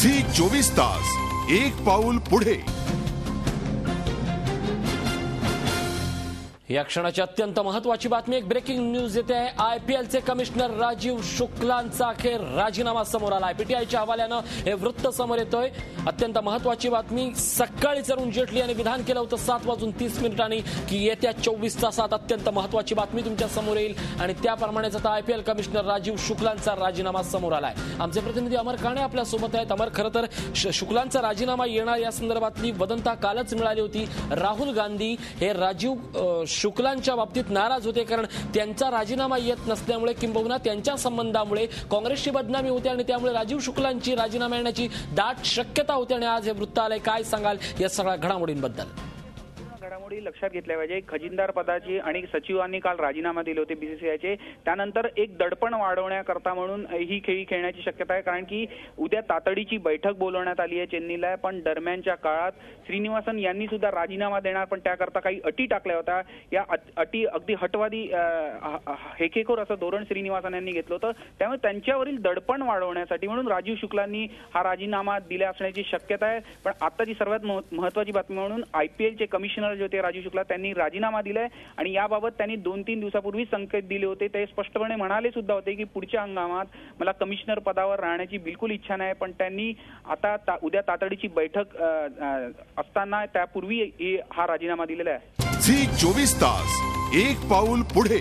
Zee 24 तास एक पाऊल पुढे। या क्षणाची अत्यंत महत्त्वाची बातमी, एक ब्रेकिंग न्यूज येते आहे। आयपीएलचे कमिशनर राजीव शुक्लांचा अखेर राजीनामा समोर आलाय। पीटीआयच्या हवाल्यानं हे वृत्त समोर येतोय। अत्यंत महत्त्वाची बातमी, सकाळीच अरुण जेटली यांनी विधान केलं होतं 7:30 की येत्या 24 तासात अत्यंत महत्त्वाची बातमी तुमच्या समोर येईल आणि त्याप्रमाणेच आता आयपीएल कमिशनर राजीव शुक्लांचा राजीनामा समोर आलाय। आमचे प्रतिनिधी अमर काणे आपल्या सोबत आहेत। अमर, खरं तर शुक्लांचा राजीनामा येणार या संदर्भातली वदंता कालच मिळाली होती। राहुल गांधी हे राजीव शुक्लांच्या बाबतीत नाराज होते, कारण त्यांचा राजीनामा येत नसल्यामुळे किंबहुना त्यांच्या संबंधामुळे काँग्रेसची बदनामी होते आणि त्यामुळे राजीव शुक्लांची राजीनामा येण्याची दाट शक्यता होती आणि आज हे वृत्त आलंय। काय सांगाल या सगळ्या घडामोडींबद्दल? घडामोडी लक्षात घेतल्या पाहिजे। खजिनदार पदाची आणि सचिवांनी काल राजीनामा दिले होते बीसीसीआयचे, त्यानंतर एक दडपण वाढवण्याकरता म्हणून ही खेळी खेळण्याची शक्यता आहे, कारण की उद्या तातडीची बैठक बोलवण्यात आली आहे चेन्नईला। पण दरम्यानच्या काळात श्रीनिवासन यांनी सुद्धा राजीनामा देणार, पण त्याकरता काही अटी टाकल्या होत्या। या अटी अगदी हटवादी हेकेखोर असं धोरण श्रीनिवासन यांनी घेतलं होतं, त्यामुळे त्यांच्यावरील दडपण वाढवण्यासाठी म्हणून राजीव शुक्लांनी हा राजीनामा दिला असण्याची शक्यता आहे। पण आताची सर्वात महत्त्वाची बातमी म्हणून आयपीएलचे कमिशनर जे होते राजीव शुक्ला त्यांनी राजीनामा दिलाय आणि याबाबत त्यांनी 2-3 दिवसापूर्वी संकेत दिले होते। ते स्पष्टपणे म्हणाले सुद्धा होते की पुढच्या हंगामात मला कमिशनर पदावर राहण्याची बिलकुल इच्छा नाही, पण त्यांनी आता उद्या तातडीची बैठक असताना त्यापूर्वी हा राजीनामा दिलेला आहे। झी 24 तास एक पाऊल पुढे।